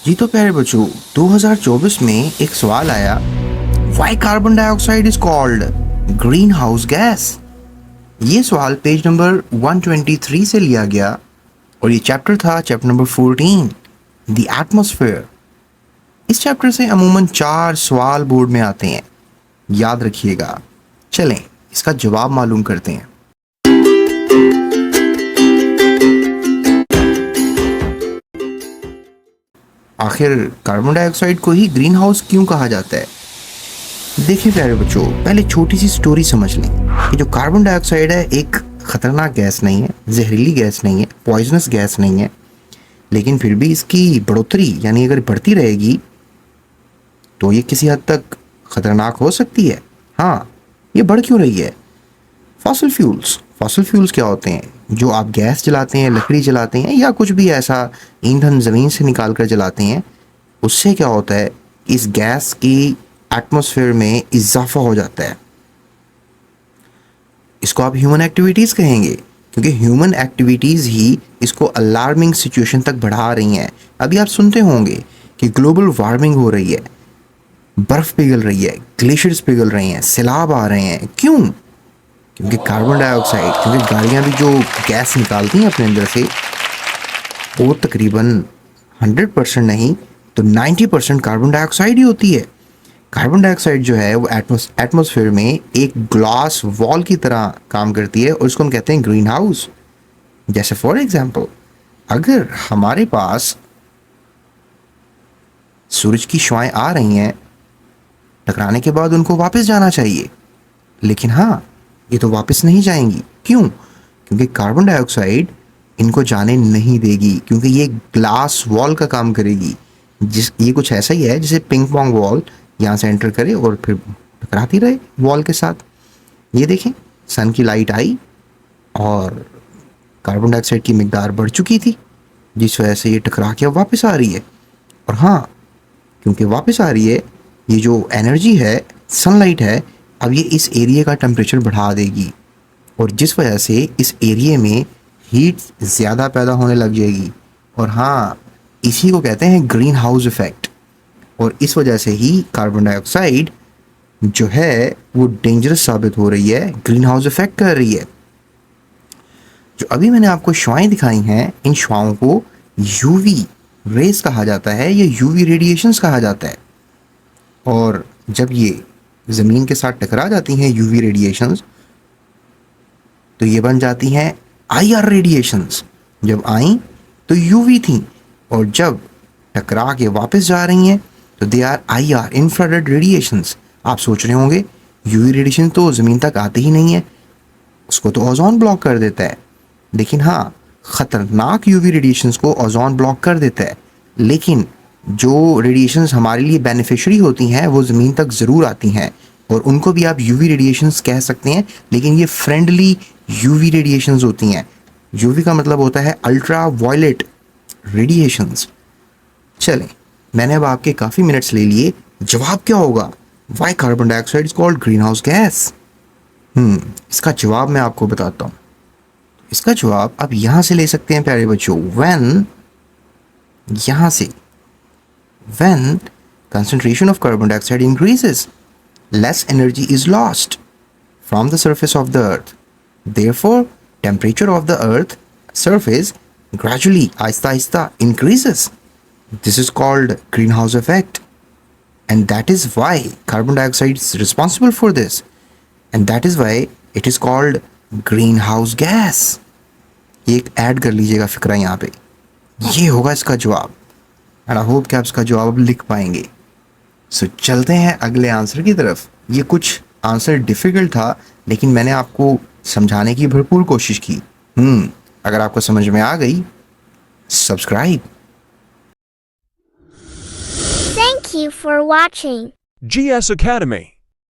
जी तो प्यारे बच्चों, 2024 में एक सवाल आया, why carbon dioxide is called green house gas. ये सवाल पेज नंबर 123 से लिया गया और ये चैप्टर था चैप्टर नंबर 14, द एटमॉस्फेयर। इस चैप्टर से अमूमन 4 सवाल बोर्ड में आते हैं, याद रखिएगा। चलें इसका जवाब मालूम करते हैं। आखिर कार्बन डाइऑक्साइड को ही ग्रीन हाउस क्यों कहा जाता है? देखिए प्यारे बच्चों, पहले छोटी सी स्टोरी समझ लें कि जो कार्बन डाइऑक्साइड है एक खतरनाक गैस नहीं है, जहरीली गैस नहीं है, पॉइजनस गैस नहीं है, लेकिन फिर भी इसकी बढ़ोतरी यानी अगर बढ़ती रहेगी तो ये किसी हद तक खतरनाक हो सकती है। हाँ, ये बढ़ क्यों रही है? फॉसिल फ्यूल्स क्या होते हैं? जो आप गैस जलाते हैं, लकड़ी जलाते हैं या कुछ भी ऐसा ईंधन ज़मीन से निकाल कर जलाते हैं, उससे क्या होता है, इस गैस की एटमॉस्फेयर में इजाफा हो जाता है। इसको आप ह्यूमन एक्टिविटीज़ कहेंगे, क्योंकि ह्यूमन एक्टिविटीज़ ही इसको अलार्मिंग सिचुएशन तक बढ़ा रही हैं। अभी आप सुनते होंगे कि ग्लोबल वार्मिंग हो रही है, बर्फ़ पिघल रही है, ग्लेशियर्स पिघल रहे हैं, सैलाब आ रहे हैं। क्यों? क्योंकि कार्बन डाइऑक्साइड, क्योंकि गाड़ियाँ भी जो गैस निकालती हैं अपने अंदर से, वो तकरीबन 100% नहीं तो 90% कार्बन डाइऑक्साइड ही होती है। कार्बन डाइऑक्साइड जो है वो एटमॉस्फेयर में एक ग्लास वॉल की तरह काम करती है और इसको हम कहते हैं ग्रीन हाउस। जैसे फॉर एग्जांपल, अगर हमारे पास सूरज की शुआएं आ रही हैं, टकराने के बाद उनको वापस जाना चाहिए, लेकिन हाँ, ये तो वापस नहीं जाएंगी। क्यों? क्योंकि कार्बन डाइऑक्साइड इनको जाने नहीं देगी, क्योंकि ये ग्लास वॉल का काम करेगी। ये कुछ ऐसा ही है जैसे पिंग पोंग बॉल यहाँ से एंटर करे और फिर टकराती रहे वॉल के साथ। ये देखें, सन की लाइट आई और कार्बन डाइऑक्साइड की मिकदार बढ़ चुकी थी, जिस वजह से ये टकरा के अब वापस आ रही है। और हाँ, क्योंकि वापस आ रही है, ये जो एनर्जी है, सनलाइट है, अब ये इस एरिया का टेम्परेचर बढ़ा देगी और जिस वजह से इस एरिया में हीट ज़्यादा पैदा होने लग जाएगी। और हाँ, इसी को कहते हैं ग्रीन हाउस इफ़ेक्ट। और इस वजह से ही कार्बन डाइऑक्साइड जो है वो डेंजरस साबित हो रही है, ग्रीन हाउस इफ़ेक्ट कर रही है। जो अभी मैंने आपको शुआएं दिखाई हैं, इन शुआओं को यूवी रेस कहा जाता है या यूवी रेडिएशंस कहा जाता है। और जब ये ज़मीन के साथ टकरा जाती हैं यूवी रेडिएशंस, तो ये बन जाती हैं आईआर रेडिएशंस। जब आई तो यूवी थी और जब टकरा के वापस जा रही हैं तो they are IR, infrared radiations. आप सोच रहे होंगे यूवी रेडिएशन तो ज़मीन तक आते ही नहीं है, उसको तो ओजोन ब्लॉक कर देता है। लेकिन हाँ, ख़तरनाक यूवी रेडिएशंस को ओजोन ब्लॉक कर देता है, लेकिन जो रेडिएशंस हमारे लिए बेनिफिशियरी होती हैं वो ज़मीन तक ज़रूर आती हैं और उनको भी आप यूवी रेडिएशंस कह सकते हैं, लेकिन ये फ्रेंडली यूवी रेडिएशंस होती हैं। यूवी का मतलब होता है अल्ट्रा वायलेट रेडिएशंस। चलें, मैंने अब आपके काफ़ी मिनट्स ले लिए। जवाब क्या होगा? Why carbon dioxide is called green house gas? इसका जवाब मैं आपको बताता हूँ। इसका जवाब आप यहाँ से ले सकते हैं प्यारे बच्चों। यहाँ से when concentration of carbon dioxide increases, less energy is lost from the surface of the earth. Therefore, temperature of the earth surface gradually aista increases. This is called greenhouse effect, and that is why carbon dioxide is responsible for this, and that is why it is called greenhouse gas. एक add कर लीजिएगा फिक्रा यहाँ पे, ये होगा इसका जवाब। And I hope कि आप इसका जवाब लिख पाएंगे। सो चलते हैं अगले आंसर की तरफ। ये कुछ आंसर डिफ़िकल्ट था, लेकिन मैंने आपको समझाने की भरपूर कोशिश की। अगर आपको समझ में आ गई, subscribe. Thank you for watching. GS Academy.